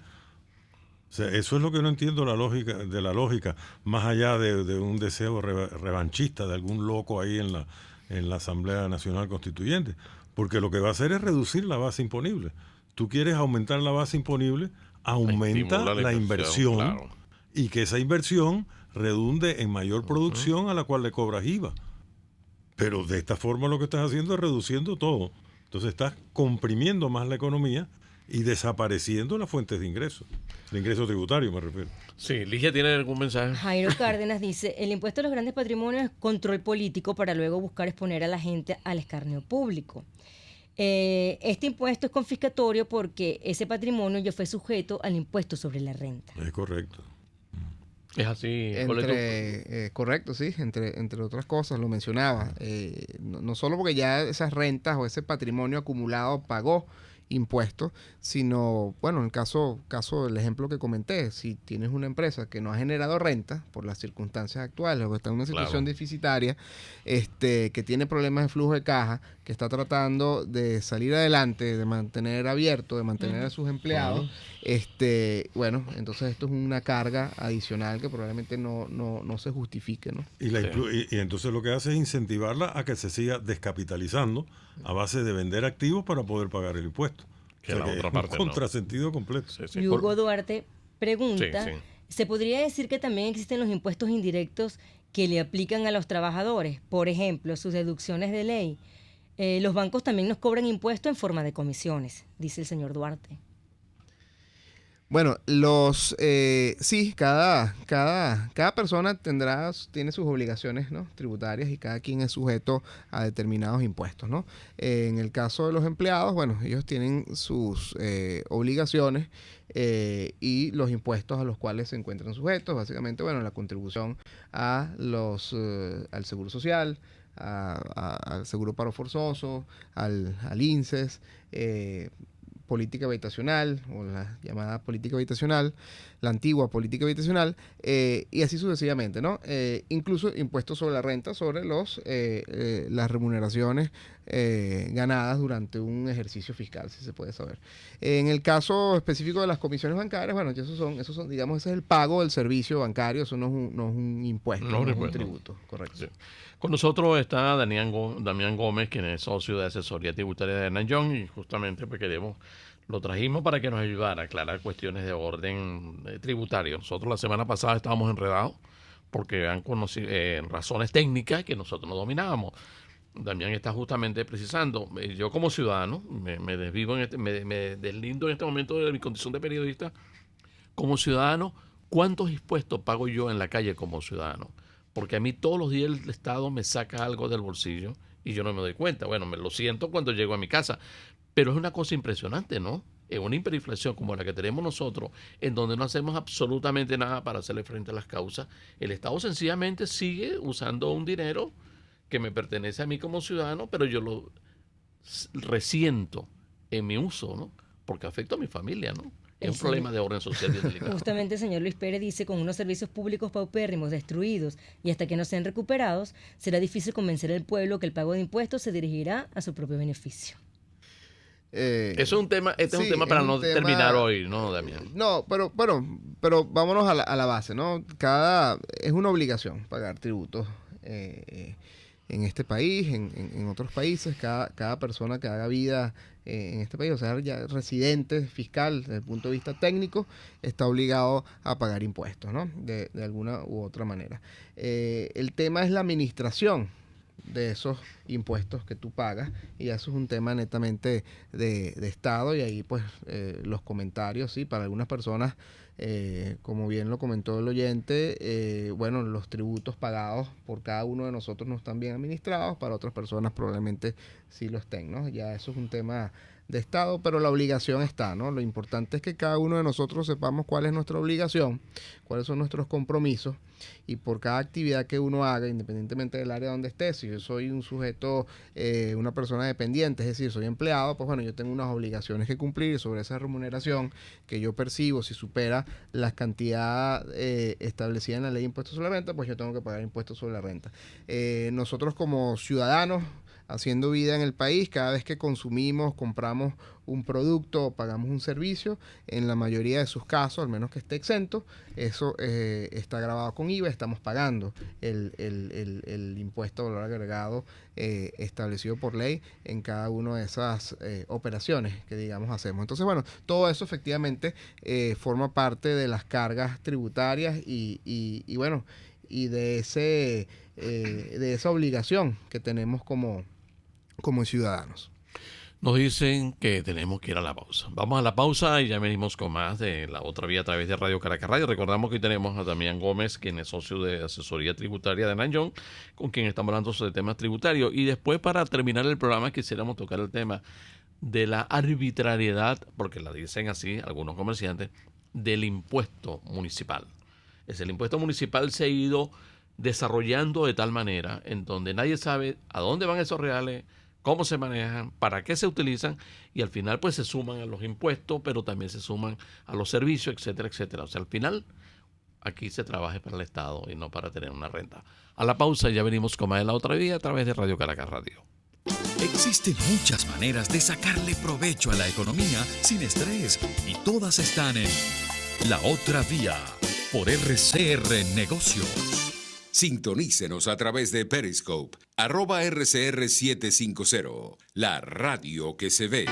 O sea, eso es lo que no entiendo de la lógica, más allá de un deseo revanchista de algún loco ahí en la Asamblea Nacional Constituyente, porque lo que va a hacer es reducir la base imponible. Tú quieres aumentar la base imponible, aumenta la inversión, claro, y que esa inversión redunde en mayor producción a la cual le cobras IVA. Pero de esta forma lo que estás haciendo es reduciendo todo. Entonces estás comprimiendo más la economía y desapareciendo las fuentes de ingresos. De ingresos tributarios me refiero. Sí, Ligia tiene algún mensaje. Jairo Cárdenas dice, el impuesto a los grandes patrimonios es control político para luego buscar exponer a la gente al escarnio público. Este impuesto es confiscatorio porque ese patrimonio ya fue sujeto al impuesto sobre la renta. Es correcto. Es así. Correcto, sí, entre otras cosas, lo mencionaba. No solo porque ya esas rentas o ese patrimonio acumulado pagó impuestos, sino, bueno, en el caso del ejemplo que comenté, si tienes una empresa que no ha generado renta por las circunstancias actuales o que está en una situación deficitaria, que tiene problemas de flujo de caja, que está tratando de salir adelante, de mantener abierto, de mantener a sus empleados, bueno, entonces esto es una carga adicional que probablemente no se justifique, ¿no? Y entonces lo que hace es incentivarla a que se siga descapitalizando a base de vender activos para poder pagar el impuesto. Que la otra parte un contrasentido completo. Y Hugo Duarte pregunta, ¿se podría decir que también existen los impuestos indirectos que le aplican a los trabajadores? Por ejemplo, sus deducciones de ley. Los bancos también nos cobran impuestos en forma de comisiones, dice el señor Duarte. Bueno, sí, cada persona tiene sus obligaciones, ¿no?, tributarias, y cada quien es sujeto a determinados impuestos, ¿no? En el caso de los empleados, bueno, ellos tienen sus obligaciones y los impuestos a los cuales se encuentran sujetos, básicamente, bueno, la contribución a al Seguro Social, al Seguro Paro Forzoso, al INSES, política habitacional, o la llamada política habitacional, la antigua política habitacional, y así sucesivamente, ¿no? Incluso impuestos sobre la renta, sobre las remuneraciones ganadas durante un ejercicio fiscal, si se puede saber. En el caso específico de las comisiones bancarias, bueno, esos son, digamos, ese es el pago del servicio bancario, eso no es un impuesto, no es un tributo, correcto. Sí. Con nosotros está Damián Gómez, quien es socio de asesoría tributaria de Hernán Young, y justamente lo trajimos para que nos ayudara a aclarar cuestiones de orden tributario. Nosotros la semana pasada estábamos enredados porque han conocido razones técnicas que nosotros no dominábamos. Damián está justamente precisando. Yo como ciudadano, me deslindo en este momento de mi condición de periodista. Como ciudadano, ¿cuántos impuestos pago yo en la calle como ciudadano? Porque a mí todos los días el Estado me saca algo del bolsillo y yo no me doy cuenta. Bueno, me lo siento cuando llego a mi casa. Pero es una cosa impresionante, ¿no? En una hiperinflación como la que tenemos nosotros, en donde no hacemos absolutamente nada para hacerle frente a las causas, el Estado sencillamente sigue usando un dinero que me pertenece a mí como ciudadano, pero yo lo resiento en mi uso, ¿no? Porque afecta a mi familia, ¿no? Es un problema de orden social bien delicado. Justamente el señor Luis Pérez dice, con unos servicios públicos paupérrimos, destruidos, y hasta que no sean recuperados, será difícil convencer al pueblo que el pago de impuestos se dirigirá a su propio beneficio. Eso es un tema, es un tema para no terminar hoy, ¿no, Damián? No, pero vámonos a la base, ¿no? Es una obligación pagar tributos en este país, en otros países. Cada persona que haga vida en este país, o sea, ya residente fiscal desde el punto de vista técnico, está obligado a pagar impuestos, ¿no? De alguna u otra manera. El tema es la administración de esos impuestos que tú pagas, y eso es un tema netamente de Estado, y ahí pues los comentarios, sí, para algunas personas, como bien lo comentó el oyente, bueno, los tributos pagados por cada uno de nosotros no están bien administrados, para otras personas probablemente sí lo estén, ¿no? Ya eso es un tema de Estado, pero la obligación está, ¿no? Lo importante es que cada uno de nosotros sepamos cuál es nuestra obligación, cuáles son nuestros compromisos, y por cada actividad que uno haga, independientemente del área donde esté, si yo soy un sujeto, una persona dependiente, es decir, soy empleado, pues bueno, yo tengo unas obligaciones que cumplir sobre esa remuneración que yo percibo. Si supera la cantidad establecida en la ley de impuestos sobre la renta, pues yo tengo que pagar impuestos sobre la renta. Nosotros como ciudadanos, haciendo vida en el país, cada vez que compramos un producto o pagamos un servicio, en la mayoría de sus casos, al menos que esté exento, eso está grabado con IVA, estamos pagando el impuesto de valor agregado establecido por ley en cada una de esas operaciones que, digamos, hacemos. Entonces, bueno, todo eso efectivamente forma parte de las cargas tributarias y bueno, y de esa obligación que tenemos como ciudadanos. Nos dicen que tenemos que ir a la pausa. Vamos a la pausa y ya venimos con más de La Otra Vía a través de Radio Caracas Radio. Recordamos que hoy tenemos a Damián Gómez, quien es socio de asesoría tributaria de Hernán Young, con quien estamos hablando sobre temas tributarios. Y después, para terminar el programa, quisiéramos tocar el tema de la arbitrariedad, porque la dicen así algunos comerciantes, del impuesto municipal. El impuesto municipal se ha ido desarrollando de tal manera en donde nadie sabe a dónde van esos reales, cómo se manejan, para qué se utilizan, y al final pues se suman a los impuestos, pero también se suman a los servicios, etcétera, etcétera. O sea, al final aquí se trabaja para el Estado y no para tener una renta. A la pausa, ya venimos con más de La Otra Vía a través de Radio Caracas Radio. Existen muchas maneras de sacarle provecho a la economía sin estrés, y todas están en La Otra Vía por RCR Negocios. Sintonícenos a través de Periscope, @RCR750, la radio que se ve.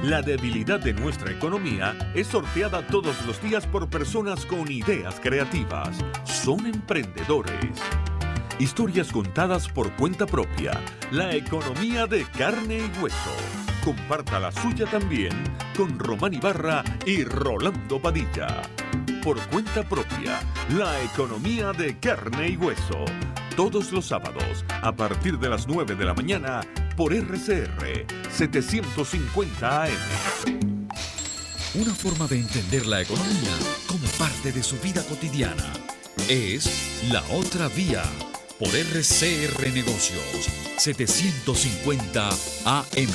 La debilidad de nuestra economía es sorteada todos los días por personas con ideas creativas. Son emprendedores. Historias contadas por cuenta propia. La economía de carne y hueso. Comparta la suya también con Román Ibarra y Rolando Padilla. Por cuenta propia, la economía de carne y hueso. Todos los sábados, a partir de las 9 de la mañana, por RCR 750 AM. Una forma de entender la economía como parte de su vida cotidiana es La Otra Vía, por RCR Negocios 750 AM.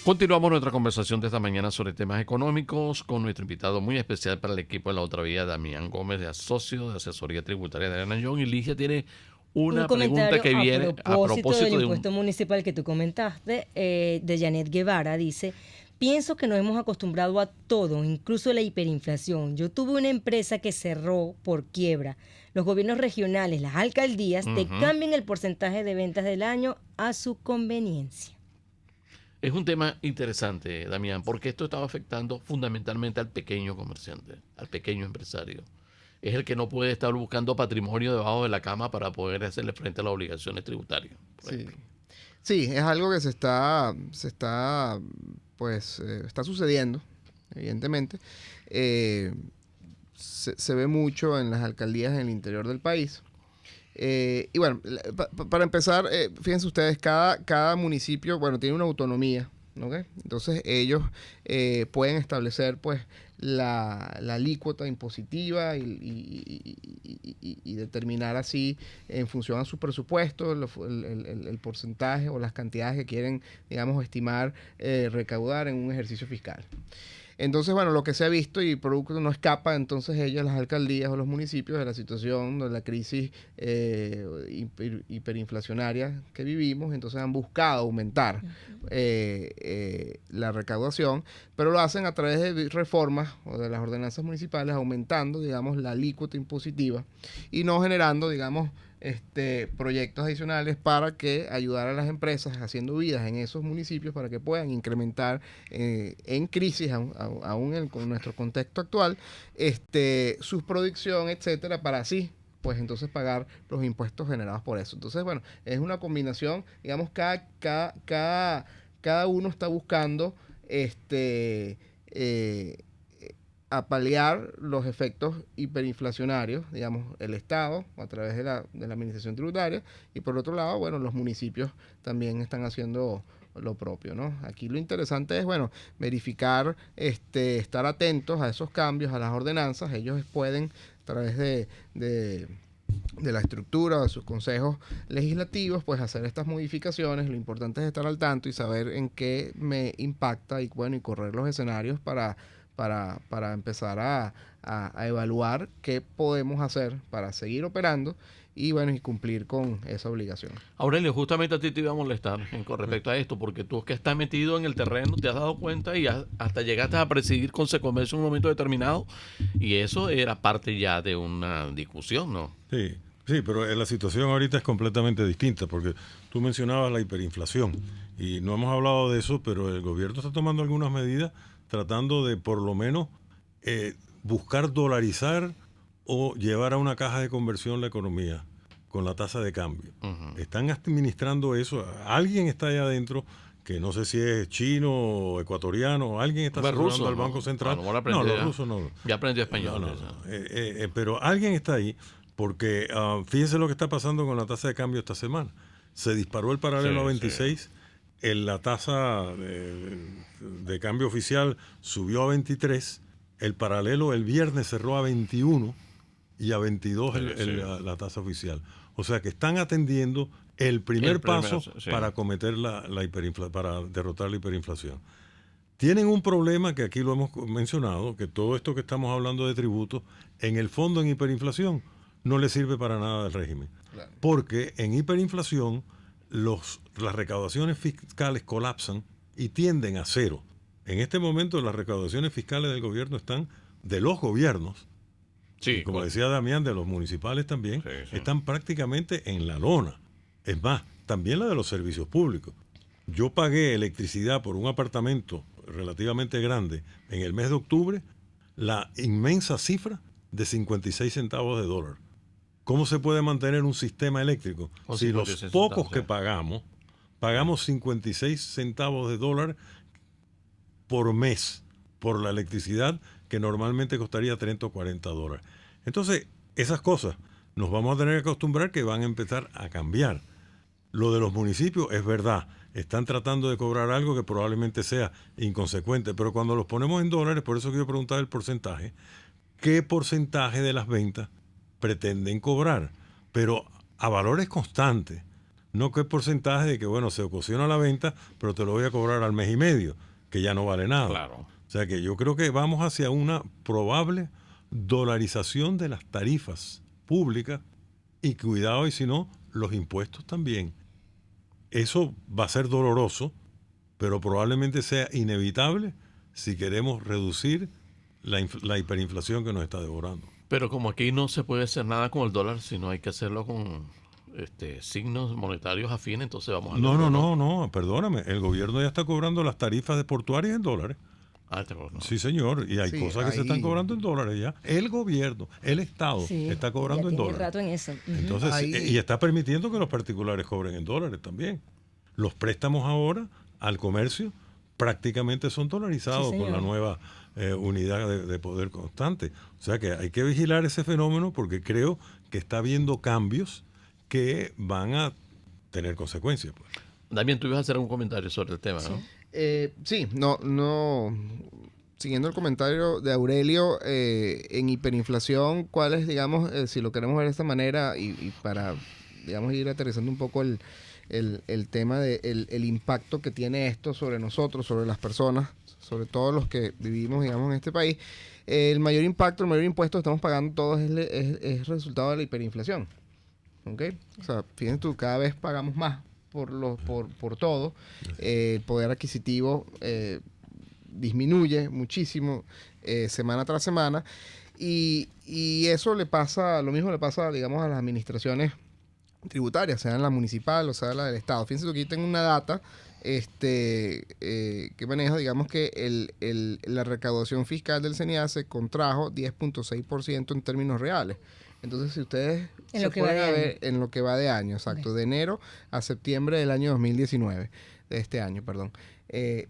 Continuamos nuestra conversación de esta mañana sobre temas económicos con nuestro invitado muy especial para el equipo de La Otra Vía, Damián Gómez, de Socio de Asesoría Tributaria de Arana Young. Y Ligia tiene una pregunta que viene a propósito del de impuesto municipal que tú comentaste, de Janet Guevara. Dice: pienso que nos hemos acostumbrado a todo, incluso la hiperinflación. Yo tuve una empresa que cerró por quiebra. Los gobiernos regionales, las alcaldías, te cambian el porcentaje de ventas del año a su conveniencia. Es un tema interesante, Damián, porque esto estaba afectando fundamentalmente al pequeño comerciante, al pequeño empresario. Es el que no puede estar buscando patrimonio debajo de la cama para poder hacerle frente a las obligaciones tributarias. Sí, es algo que está sucediendo, evidentemente. Se ve mucho en las alcaldías en el interior del país. Y bueno, para empezar, fíjense ustedes, cada municipio, tiene una autonomía, ¿okay? Entonces ellos pueden establecer, pues, la alícuota impositiva y determinar así, en función a su presupuesto, el porcentaje o las cantidades que quieren, digamos, estimar recaudar en un ejercicio fiscal. Entonces, lo que se ha visto, y producto no escapa entonces ellas, las alcaldías o los municipios, de la situación de la crisis hiperinflacionaria que vivimos. Entonces han buscado aumentar la recaudación, pero lo hacen a través de reformas o de las ordenanzas municipales, aumentando, digamos, la alícuota impositiva y no generando, digamos, proyectos adicionales para que ayudar a las empresas haciendo vidas en esos municipios para que puedan incrementar en crisis, aún con nuestro contexto actual, su producción, etcétera, para así, pues entonces pagar los impuestos generados por eso. Entonces, es una combinación, digamos, cada uno está buscando a paliar los efectos hiperinflacionarios, digamos, el Estado a través de la administración tributaria, y por otro lado, los municipios también están haciendo lo propio, ¿no? Aquí lo interesante es, verificar, estar atentos a esos cambios, a las ordenanzas. Ellos pueden, a través de la estructura de sus consejos legislativos, pues hacer estas modificaciones. Lo importante es estar al tanto y saber en qué me impacta y correr los escenarios para empezar a evaluar qué podemos hacer para seguir operando y cumplir con esa obligación. Aurelio, justamente a ti te iba a molestar con respecto a esto, porque tú que estás metido en el terreno te has dado cuenta y hasta llegaste a presidir con Secomercio en un momento determinado, y eso era parte ya de una discusión, ¿no? Sí, pero la situación ahorita es completamente distinta, porque tú mencionabas la hiperinflación y no hemos hablado de eso, pero el gobierno está tomando algunas medidas tratando de, por lo menos, buscar dolarizar o llevar a una caja de conversión la economía con la tasa de cambio. Están administrando eso. Alguien está allá adentro, que no sé si es chino o ecuatoriano, alguien está asesorando al Banco Central. No, los rusos no. Ya aprendió español. Pero alguien está ahí, porque fíjense lo que está pasando con la tasa de cambio esta semana. Se disparó el paralelo a 26. La tasa de cambio oficial subió a 23, el paralelo el viernes cerró a 21 y a 22 la tasa oficial. O sea que están atendiendo el primer paso para cometer para derrotar la hiperinflación. Tienen un problema que aquí lo hemos mencionado, que todo esto que estamos hablando de tributos, en el fondo en hiperinflación no le sirve para nada al régimen. Claro. Porque en hiperinflación las recaudaciones fiscales colapsan y tienden a cero. En este momento las recaudaciones fiscales del gobierno están, de los gobiernos, y como decía Damián, de los municipales también, están prácticamente en la lona. Es más, también la de los servicios públicos. Yo pagué electricidad por un apartamento relativamente grande en el mes de octubre, la inmensa cifra de 56 centavos de dólar. ¿Cómo se puede mantener un sistema eléctrico si los pocos que pagamos 56 centavos de dólar por mes por la electricidad que normalmente costaría 30 o 40 dólares. Entonces, esas cosas nos vamos a tener que acostumbrar que van a empezar a cambiar. Lo de los municipios es verdad, están tratando de cobrar algo que probablemente sea inconsecuente, pero cuando los ponemos en dólares, por eso quiero preguntar el porcentaje, ¿qué porcentaje de las ventas pretenden cobrar? Pero a valores constantes, no qué porcentaje de que, bueno, se ocasiona la venta, pero te lo voy a cobrar al mes y medio, que ya no vale nada. Claro. O sea que yo creo que vamos hacia una probable dolarización de las tarifas públicas y cuidado, y si no, los impuestos también. Eso va a ser doloroso, pero probablemente sea inevitable si queremos reducir la hiperinflación que nos está devorando. Pero como aquí no se puede hacer nada con el dólar, sino hay que hacerlo con signos monetarios afines, entonces vamos a... No, perdóname, el gobierno ya está cobrando las tarifas de portuarias en dólares. Sí, señor, y hay cosas que se están cobrando en dólares ya. El gobierno, el Estado está cobrando en dólares. Rato en eso. Entonces, y está permitiendo que los particulares cobren en dólares también. Los préstamos ahora al comercio prácticamente son dolarizados con la nueva unidad de poder constante. O sea que hay que vigilar ese fenómeno porque creo que está habiendo cambios que van a tener consecuencias. Pues. Damián, tú ibas a hacer un comentario sobre el tema, ¿no? Siguiendo el comentario de Aurelio, en hiperinflación, ¿cuál es, digamos, si lo queremos ver de esta manera y para, digamos, ir aterrizando un poco el tema del impacto que tiene esto sobre nosotros, sobre las personas, sobre todos los que vivimos, digamos, en este país? El mayor impacto, el mayor impuesto que estamos pagando todos es resultado de la hiperinflación. ¿Ok? O sea, fíjense tú, cada vez pagamos más por todo. El poder adquisitivo disminuye muchísimo semana tras semana y eso lo mismo le pasa, digamos, a las administraciones tributarias, sea la municipal o sea la del Estado. Fíjense que aquí tengo una data que maneja, digamos, que la recaudación fiscal del CNIA se contrajo 10.6% en términos reales. Entonces, si ustedes en lo que va de año, exacto, de enero a septiembre del año 2019, de este año, perdón.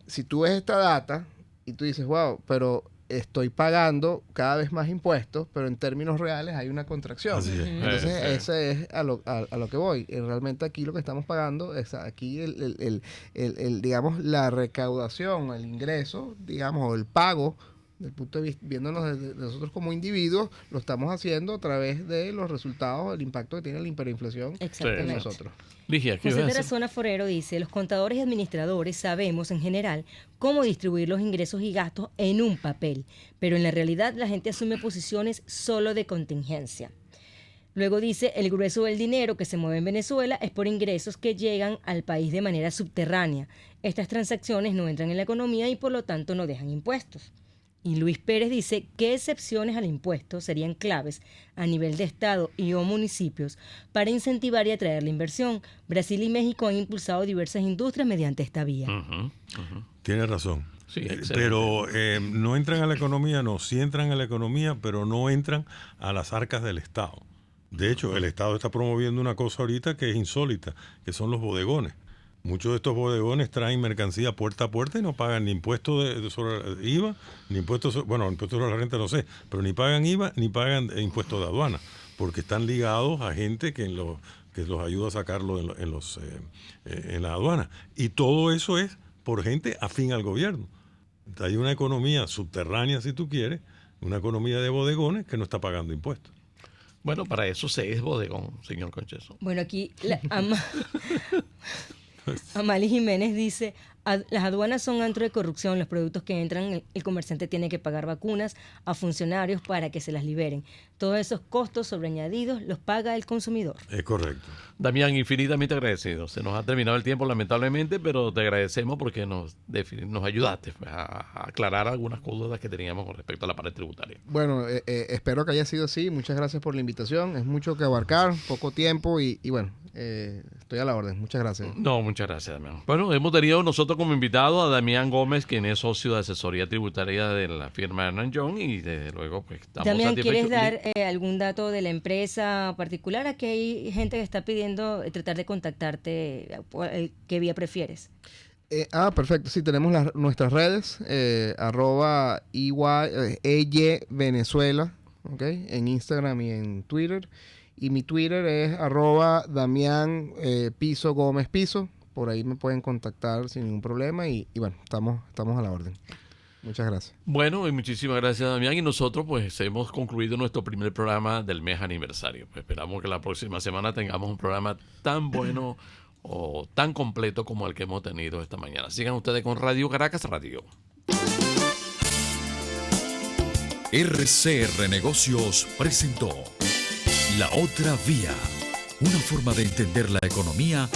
Si tú ves esta data y tú dices, wow, pero estoy pagando cada vez más impuestos, pero en términos reales hay una contracción. Así es. Entonces, ese es a lo que voy. Realmente aquí lo que estamos pagando es aquí digamos, la recaudación, el ingreso, digamos, o el pago, del punto de vista, viéndonos de nosotros como individuos, lo estamos haciendo a través de los resultados, el impacto que tiene la hiperinflación en nosotros. Ligia, ¿qué José Tarazona Forero dice, los contadores y administradores sabemos en general cómo distribuir los ingresos y gastos en un papel, pero en la realidad la gente asume posiciones solo de contingencia. Luego dice, el grueso del dinero que se mueve en Venezuela es por ingresos que llegan al país de manera subterránea. Estas transacciones no entran en la economía y por lo tanto no dejan impuestos. Y Luis Pérez dice, ¿qué excepciones al impuesto serían claves a nivel de Estado y o municipios para incentivar y atraer la inversión? Brasil y México han impulsado diversas industrias mediante esta vía. Tiene razón. Sí, pero no entran a la economía, sí entran a la economía, pero no entran a las arcas del Estado. De hecho, el Estado está promoviendo una cosa ahorita que es insólita, que son los bodegones. Muchos de estos bodegones traen mercancía puerta a puerta y no pagan ni impuestos sobre IVA, ni impuestos, impuestos sobre la renta no sé, pero ni pagan IVA ni pagan impuestos de aduana, porque están ligados a gente que los ayuda a sacarlo en la aduana. Y todo eso es por gente afín al gobierno. Hay una economía subterránea, si tú quieres, una economía de bodegones que no está pagando impuestos. Bueno, para eso se es bodegón, señor Concheso. Bueno, aquí Amalie Jiménez dice, las aduanas son antro de corrupción, los productos que entran, el comerciante tiene que pagar vacunas a funcionarios para que se las liberen. Todos esos costos sobreañadidos los paga el consumidor. Es correcto. Damián, infinitamente agradecido. Se nos ha terminado el tiempo lamentablemente, pero te agradecemos porque nos ayudaste a aclarar algunas cosas que teníamos con respecto a la parte tributaria. Bueno, espero que haya sido así. Muchas gracias por la invitación. Es mucho que abarcar, poco tiempo y bueno, estoy a la orden. Muchas gracias. No, muchas gracias, Damián. Bueno, hemos tenido nosotros como invitado a Damián Gómez, quien es socio de asesoría tributaria de la firma Hernán Young, y desde luego pues estamos Damián, satisfechos. ¿quieres dar algún dato de la empresa particular? Aquí hay gente que está pidiendo tratar de contactarte. ¿Qué vía prefieres? Perfecto. Sí, tenemos nuestras redes, @EY Venezuela, ¿ok? En Instagram y en Twitter. Y mi Twitter es @Damián Piso Gómez Piso. Por ahí me pueden contactar sin ningún problema. Y bueno, estamos a la orden. Muchas gracias. Bueno, y muchísimas gracias, Damián. Y nosotros pues hemos concluido nuestro primer programa del mes aniversario. Pues esperamos que la próxima semana tengamos un programa tan bueno o tan completo como el que hemos tenido esta mañana. Sigan ustedes con Radio Caracas Radio. RCR Negocios presentó La Otra Vía, una forma de entender la economía